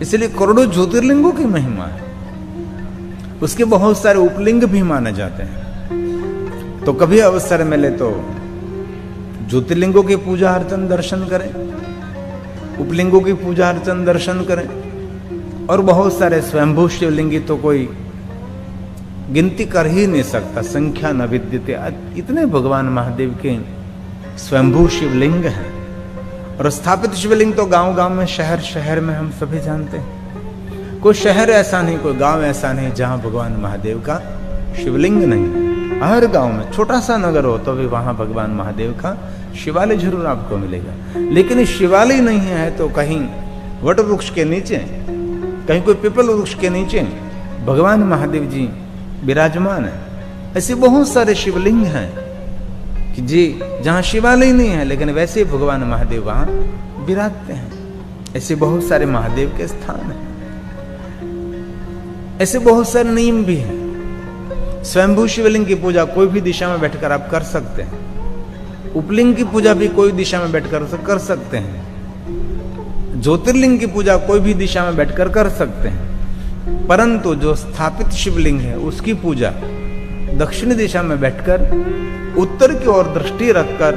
इसलिए करोड़ों ज्योतिर्लिंगों की महिमा है। उसके बहुत सारे उपलिंग भी माने जाते हैं। तो कभी अवसर मिले तो ज्योतिर्लिंगों की पूजा अर्चन दर्शन करें, उपलिंगों की पूजा अर्चन दर्शन करें। और बहुत सारे स्वयंभू शिवलिंगी तो कोई गिनती कर ही नहीं सकता, संख्या न विद्यते। इतने भगवान महादेव के स्वयंभू शिवलिंग हैं। और स्थापित शिवलिंग तो गांव गांव में, शहर शहर में हम सभी जानते हैं। कोई शहर ऐसा नहीं, कोई गांव ऐसा नहीं जहां भगवान महादेव का शिवलिंग नहीं है। हर गांव में छोटा सा नगर हो तो भी वहां भगवान महादेव का शिवालय जरूर आपको मिलेगा। लेकिन इस शिवालय नहीं है तो कहीं वट वृक्ष के नीचे, कहीं कोई पीपल वृक्ष के नीचे भगवान महादेव जी विराजमान है। ऐसे बहुत सारे शिवलिंग हैं कि जी जहां शिवालय नहीं है लेकिन वैसे ही भगवान महादेव वहां विराजते हैं। ऐसे बहुत सारे महादेव के स्थान हैं। ऐसे बहुत सारे नियम भी हैं। स्वयंभू शिवलिंग की पूजा कोई भी दिशा में बैठकर आप कर सकते हैं। उपलिंग की पूजा भी कोई दिशा में बैठकर कर सकते हैं। ज्योतिर्लिंग की पूजा कोई भी दिशा में बैठकर कर सकते हैं। परंतु जो स्थापित शिवलिंग है उसकी पूजा दक्षिण दिशा में बैठकर उत्तर की ओर दृष्टि रखकर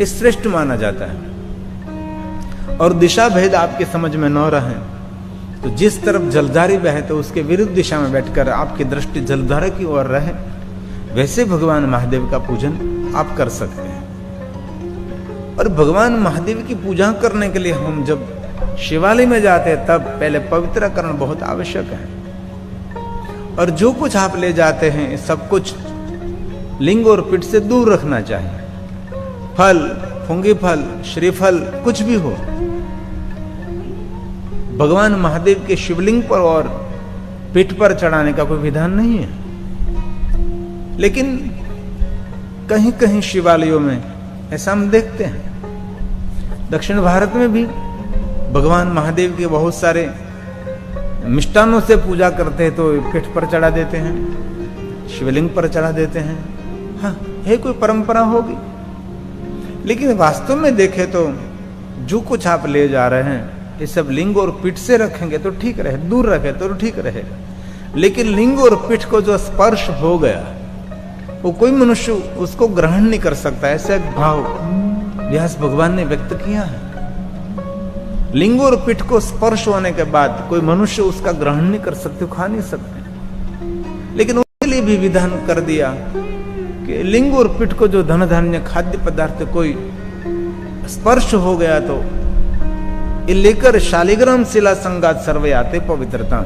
इस श्रेष्ठ माना जाता है। और दिशा भेद आपके समझ में न रहे तो जिस तरफ जलधारी बहे तो उसके विरुद्ध दिशा में बैठकर आपकी दृष्टि जलधारा की ओर रहे, वैसे भगवान महादेव का पूजन आप कर सकते हैं। और भगवान महादेव की पूजा करने के लिए हम जब शिवालय में जाते हैं तब पहले पवित्रकरण बहुत आवश्यक है। और जो कुछ आप ले जाते हैं सब कुछ लिंग और पीठ से दूर रखना चाहिए। फल, फुंगी फल, श्रीफल, कुछ भी हो, भगवान महादेव के शिवलिंग पर और पीठ पर चढ़ाने का कोई विधान नहीं है। लेकिन कहीं कहीं शिवालयों में ऐसा हम देखते हैं। दक्षिण भारत में भी भगवान महादेव के बहुत सारे मिष्टानों से पूजा करते हैं तो पीठ पर चढ़ा देते हैं, शिवलिंग पर चढ़ा देते हैं। हाँ, है कोई परंपरा होगी। लेकिन वास्तव में देखें तो जो कुछ आप ले जा रहे हैं ये सब लिंग और पीठ से रखेंगे तो ठीक रहे, दूर रखे तो ठीक रहेगा। लेकिन लिंग और पीठ को जो स्पर्श हो गया वो कोई मनुष्य उसको ग्रहण नहीं कर सकता। ऐसा एक भाव व्यास भगवान ने व्यक्त किया है। लिंग और पीठ को स्पर्श होने के बाद कोई मनुष्य उसका ग्रहण नहीं कर सकते, खा नहीं सकते। लेकिन उसके लिए भी विधान कर दिया कि लिंग और पीठ को जो धन धान्य खाद्य पदार्थ कोई स्पर्श हो गया तो ये लेकर शालिग्राम शिला संगात सर्वे आते पवित्रता।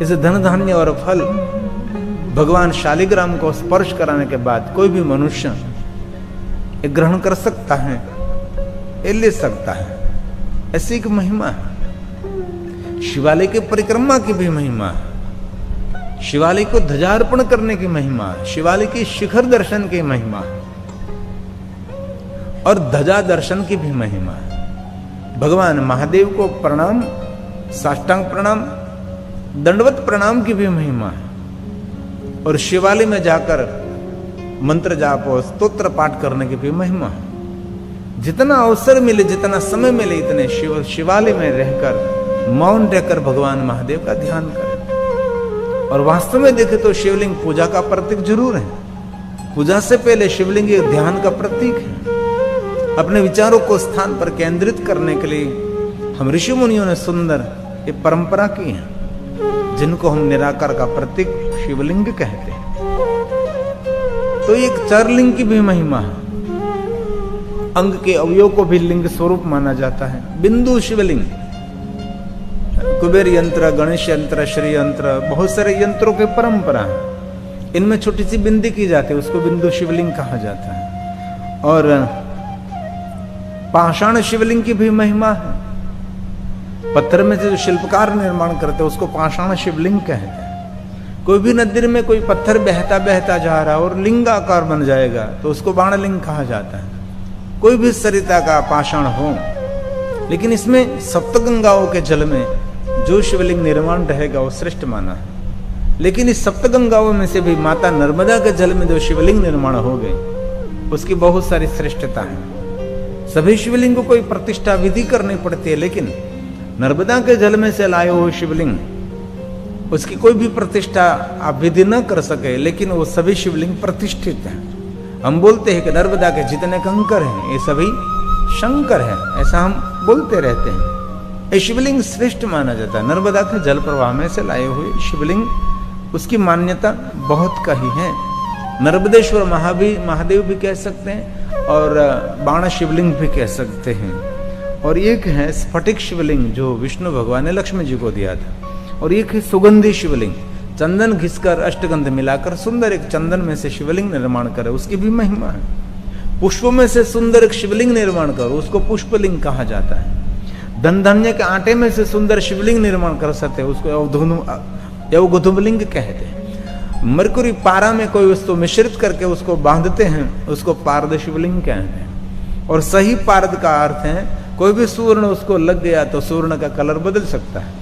इस धन धान्य और फल भगवान शालिग्राम को स्पर्श कराने के बाद कोई भी मनुष्य ये ग्रहण कर सकता है, ये ले सकता है। ऐसी एक महिमा है। शिवालय के परिक्रमा की भी महिमा है। शिवालय को ध्वजार्पण करने की महिमा है। शिवालय की शिखर दर्शन की महिमा है और ध्वजा दर्शन की भी महिमा है। भगवान महादेव को प्रणाम, साष्टांग प्रणाम, दंडवत प्रणाम की भी महिमा है। और शिवालय में जाकर मंत्र जाप और स्तोत्र पाठ करने की भी महिमा है। जितना अवसर मिले, जितना समय मिले, इतने शिवालय में रहकर मौन रहकर भगवान महादेव का ध्यान करें। और वास्तव में देखें तो शिवलिंग पूजा का प्रतीक जरूर है। पूजा से पहले शिवलिंग एक ध्यान का प्रतीक है। अपने विचारों को स्थान पर केंद्रित करने के लिए हम ऋषि मुनियों ने सुंदर ये परंपरा की है, जिनको हम निराकार का प्रतीक शिवलिंग कहते हैं। तो एक चारलिंग की भी महिमा है। अंग के अवयव को भी लिंग स्वरूप माना जाता है। बिंदु शिवलिंग, कुबेर यंत्र, गणेश यंत्र, श्री यंत्र, बहुत सारे यंत्रों की परंपरा है। इनमें छोटी सी बिंदी की जाती है, उसको बिंदु शिवलिंग कहा जाता है। और पाषाण शिवलिंग की भी महिमा है। पत्थर में जो शिल्पकार निर्माण करते हैं उसको पाषाण शिवलिंग कहते हैं। कोई भी नदी में कोई पत्थर बहता बहता जा रहा है और लिंगाकार बन जाएगा तो उसको बाणलिंग कहा जाता है। कोई भी सरिता का पाषाण हो, लेकिन इसमें सप्तगंगाओं के जल में जो शिवलिंग निर्माण रहेगा वो श्रेष्ठ माना है। लेकिन इस सप्तगंगाओं में से भी माता नर्मदा के जल में जो शिवलिंग निर्माण हो गए उसकी बहुत सारी श्रेष्ठता है। सभी शिवलिंग को कोई प्रतिष्ठा विधि करनी पड़ती है, लेकिन नर्मदा के जल में से लाए हुए शिवलिंग, उसकी कोई भी प्रतिष्ठा आप विधि न कर सके, लेकिन वो सभी शिवलिंग प्रतिष्ठित हैं। हम बोलते हैं कि नर्मदा के जितने कंकर हैं ये सभी शंकर हैं, ऐसा हम बोलते रहते हैं। ये शिवलिंग श्रेष्ठ माना जाता है। नर्मदा के जल प्रवाह में से लाए हुए शिवलिंग, उसकी मान्यता बहुत का ही है। नर्मदेश्वर महादेव भी कह सकते हैं और बाण शिवलिंग भी कह सकते हैं। और एक है स्फटिक शिवलिंग जो विष्णु भगवान ने लक्ष्मी जी को दिया था, और एक है सुगंधी शिवलिंग, चंदन घिसकर अष्टगंध मिलाकर सुंदर एक चंदन में से शिवलिंग निर्माण करे, उसकी भी महिमा है। पुष्पों में से सुंदर एक शिवलिंग निर्माण करो, उसको पुष्पलिंग कहा जाता है। धन धान्य के आटे में से सुंदर शिवलिंग निर्माण कर सकते हैं, उसको यवगुधुमलिंग कहते हैं। मरकुरी पारा में कोई वस्तु मिश्रित करके उसको बांधते हैं, उसको पारद शिवलिंग कहते हैं। और सही पारद का अर्थ है कोई भी सुवर्ण उसको लग गया तो सुवर्ण का कलर बदल सकता है,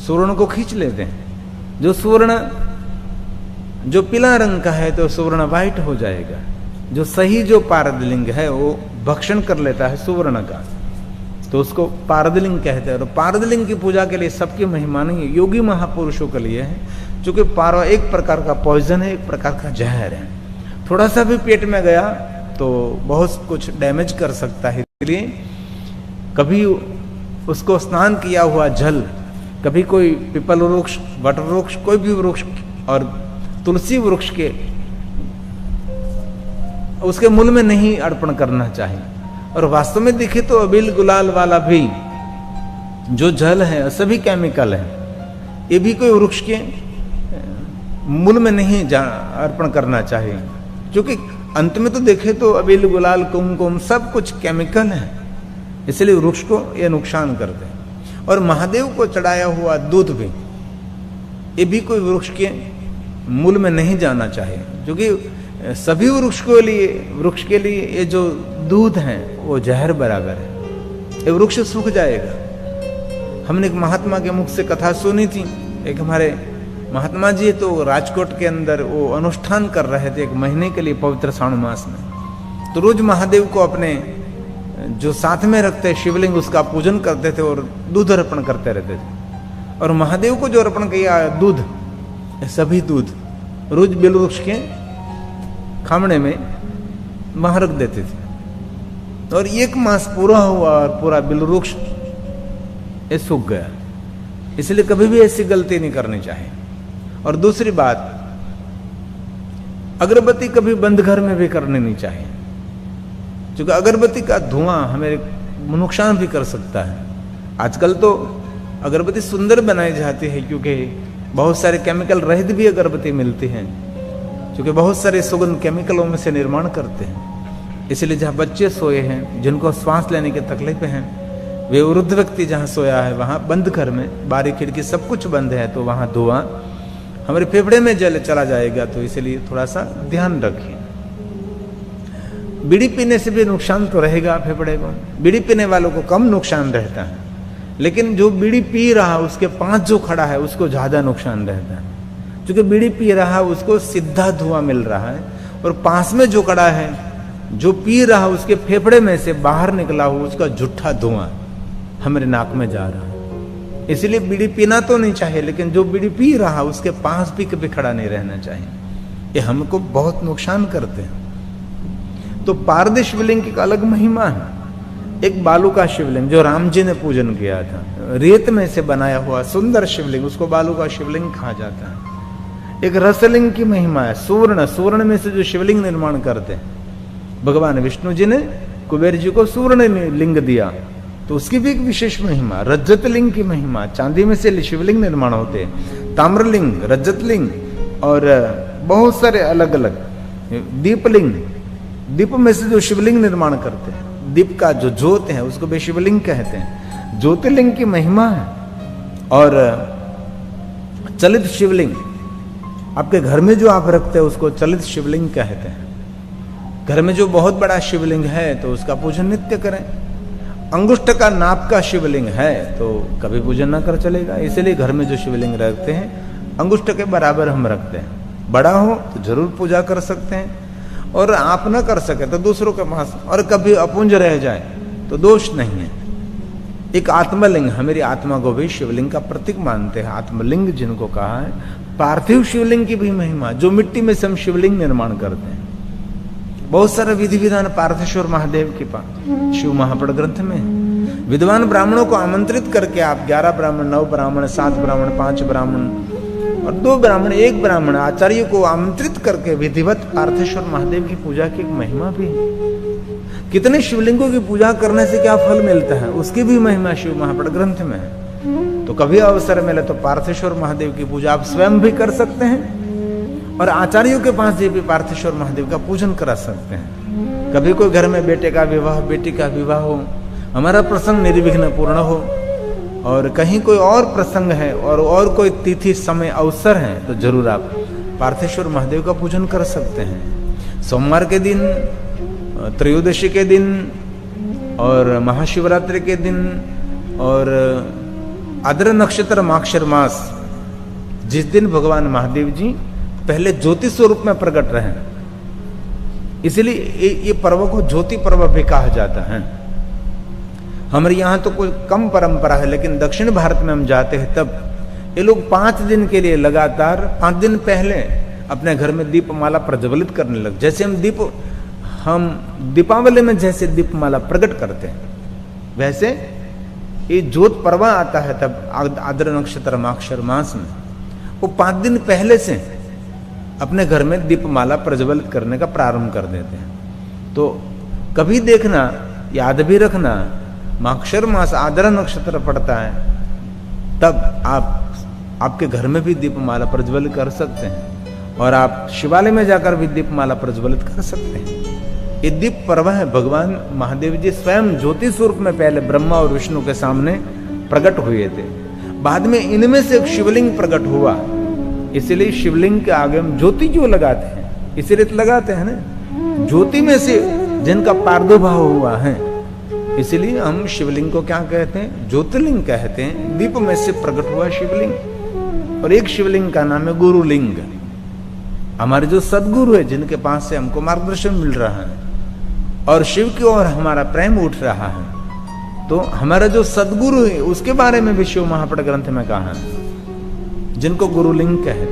सुवर्ण को खींच लेते हैं। जो सुवर्ण जो पीला रंग का है तो सुवर्ण व्हाइट हो जाएगा। जो सही जो पारदलिंग है वो भक्षण कर लेता है सुवर्ण का, तो उसको पारदलिंग कहते हैं। और पारदलिंग की पूजा के लिए सबकी महिमा नहीं है, योगी महापुरुषों के लिए है, क्योंकि पारा एक प्रकार का पॉइजन है, एक प्रकार का जहर है। थोड़ा सा भी पेट में गया तो बहुत कुछ डैमेज कर सकता है। इसलिए कभी उसको स्नान किया हुआ जल, कभी कोई पीपल वृक्ष, वट वृक्ष, कोई भी वृक्ष और तुलसी वृक्ष के उसके मूल में नहीं अर्पण करना चाहिए। और वास्तव में देखे तो अबील गुलाल वाला भी जो जल है सभी केमिकल है, ये भी कोई वृक्ष के मूल में नहीं अर्पण करना चाहिए, क्योंकि अंत में तो देखे तो अबील गुलाल कुमकुम सब कुछ केमिकल है, इसलिए वृक्ष को ये नुकसान करते हैं। और महादेव को चढ़ाया हुआ दूध भी, ये भी कोई वृक्ष के मूल में नहीं जाना चाहिए, क्योंकि सभी वृक्ष के लिए ये जो दूध है वो जहर बराबर है, ये वृक्ष सूख जाएगा। हमने एक महात्मा के मुख से कथा सुनी थी। एक हमारे महात्मा जी तो राजकोट के अंदर वो अनुष्ठान कर रहे थे 1 महीने के लिए पवित्र श्रावण मास में। तो रोज महादेव को अपने जो साथ में रखते शिवलिंग उसका पूजन करते थे और दूध अर्पण करते रहते थे। और महादेव को जो अर्पण किया दूध, सभी दूध रोज बेल वृक्ष के खामणे में वहां रख देते थे। और 1 मास पूरा हुआ और पूरा बेल वृक्ष ये सूख गया। इसलिए कभी भी ऐसी गलती नहीं करनी चाहिए। और दूसरी बात, अगरबत्ती कभी बंद घर में भी करनी नहीं चाहिए, क्योंकि अगरबत्ती का धुआं हमें नुकसान भी कर सकता है। आजकल तो अगरबत्ती सुंदर बनाई जाती है, क्योंकि बहुत सारे केमिकल रहित भी अगरबत्ती मिलती हैं, क्योंकि बहुत सारे सुगंध केमिकलों में से निर्माण करते हैं। इसलिए जहाँ बच्चे सोए हैं, जिनको श्वास लेने की तकलीफ है, वे वृद्ध व्यक्ति जहाँ सोया है वहाँ बंद घर में बारी खिड़की सब कुछ बंद है, तो वहाँ धुआं हमारे फेफड़े में जल चला जाएगा। तो इसलिए थोड़ा सा ध्यान रखिए। बीड़ी पीने से भी नुकसान तो रहेगा फेफड़े को, बीड़ी पीने वालों को कम नुकसान रहता है, लेकिन जो बीड़ी पी रहा उसके पास जो खड़ा है उसको ज्यादा नुकसान रहता है, क्योंकि बीड़ी पी रहा उसको सीधा धुआं मिल रहा है, और पास में जो खड़ा है जो पी रहा उसके फेफड़े में से बाहर निकला हुआ उसका झूठा धुआं हमारे नाक में जा रहा है। इसलिए बीड़ी पीना तो नहीं चाहिए, लेकिन जो बीड़ी पी रहा उसके पास भी कभी खड़ा नहीं रहना चाहिए, ये हमको बहुत नुकसान करते हैं। तो पारद शिवलिंग की अलग महिमा है। एक बालू का शिवलिंग जो राम जी ने पूजन किया था, रेत में से बनाया हुआ सुंदर शिवलिंग, उसको बालू का शिवलिंग कहा जाता है। एक रसलिंग की महिमा है, सुवर्ण में से जो शिवलिंग निर्माण करते हैं, भगवान विष्णु जी ने कुबेर जी को सुवर्ण लिंग दिया, तो उसकी भी एक विशेष महिमा। रजत लिंग की महिमा, चांदी में से शिवलिंग निर्माण होते हैं, ताम्रलिंग, रजत लिंग और बहुत सारे अलग अलग। दीपलिंग, दीप में से जो शिवलिंग निर्माण करते हैं, दीप का जो ज्योत है उसको भी शिवलिंग कहते हैं। ज्योतिर्लिंग की महिमा है। और चलित शिवलिंग, आपके घर में जो आप रखते हैं उसको चलित शिवलिंग कहते हैं। घर में जो बहुत बड़ा शिवलिंग है तो उसका पूजन नित्य करें। अंगुष्ठ का नाप का शिवलिंग है तो कभी पूजन ना कर चलेगा। इसलिए घर में जो शिवलिंग रखते हैं अंगुष्ठ के बराबर हम रखते हैं। बड़ा हो तो जरूर पूजा कर सकते हैं, और आप ना कर सके तो दूसरों के पास, और कभी अपुंज रह जाए तो दोष नहीं है। एक आत्मलिंग है, मेरी आत्मा को भी शिवलिंग का प्रतीक मानते हैं। आत्मलिंग जिनको कहा है, पार्थिव शिवलिंग की भी महिमा, जो मिट्टी में से हम शिवलिंग निर्माण करते हैं। बहुत सारा विधि विधान पार्थेश्वर महादेव के पास शिव महापड़ ग्रंथ में। विद्वान ब्राह्मणों को आमंत्रित करके आप 11 ब्राह्मण, 9 ब्राह्मण, 7 ब्राह्मण, 5 ब्राह्मण और 2 ब्राह्मण, 1 ब्राह्मण आचार्य को आमंत्रित करके विधिवत पार्थेश्वर महादेव की पूजा की एक महिमा भी है। कितने शिवलिंगों की पूजा करने से क्या फल मिलता है, उसकी भी महिमा शिव महापड़ ग्रंथ में है। तो कभी अवसर मिले तो पार्थेश्वर महादेव की पूजा आप स्वयं भी कर सकते हैं और आचार्यों के पास भी पार्थेश्वर महादेव का पूजन करा सकते हैं। कभी कोई घर में बेटे का विवाह, बेटी का विवाह हो, हमारा प्रसंग निर्विघ्न पूर्ण हो, और कहीं कोई और प्रसंग है और कोई तिथि समय अवसर है, तो जरूर आप पार्थेश्वर महादेव का पूजन कर सकते हैं। सोमवार के दिन, त्रयोदशी के दिन और महाशिवरात्रि के दिन और आद्र नक्षत्र माक्षर मास, जिस दिन भगवान महादेव जी पहले ज्योति स्वरूप में प्रकट रहे, इसलिए ये पर्व को ज्योति पर्व भी कहा जाता है। हमारे यहाँ तो कोई कम परंपरा है, लेकिन दक्षिण भारत में हम जाते हैं तब ये लोग 5 दिन के लिए लगातार 5 दिन पहले अपने घर में दीपमाला प्रज्वलित करने लग। जैसे हम दीपावली में जैसे दीपमाला प्रकट करते हैं, वैसे ये ज्योत पर्व आता है तब आद्र नक्षत्र माक्षर मास में, वो 5 दिन पहले से अपने घर में दीपमाला प्रज्वलित करने का प्रारंभ कर देते हैं। तो कभी देखना, याद भी रखना, माक्षर मास आद्र नक्षत्र पड़ता है तब आपके घर में भी दीपमाला प्रज्वलित कर सकते हैं और आप शिवालय में जाकर भी दीपमाला प्रज्वलित कर सकते हैं। ये दीप पर्व है। भगवान महादेव जी स्वयं ज्योति स्वरूप में पहले ब्रह्मा और विष्णु के सामने प्रकट हुए थे, बाद में इनमें से एक शिवलिंग प्रकट हुआ, इसलिए शिवलिंग के आगे हम ज्योति क्यों लगाते हैं, इसीलिए तो लगाते हैं ना, ज्योति में से जिनका प्रादुर्भाव हुआ है, इसलिए हम शिवलिंग को क्या कहते हैं, ज्योतिर्लिंग कहते हैं। दीप में से प्रकट हुआ शिवलिंग। और एक शिवलिंग का नाम है गुरुलिंग, हमारे जो सदगुरु है, जिनके पास से हमको मार्गदर्शन मिल रहा है और शिव की ओर हमारा प्रेम उठ रहा है, तो हमारा जो सदगुरु है उसके बारे में भी शिव महापड़ ग्रंथ में कहा है, जिनको गुरुलिंग कहते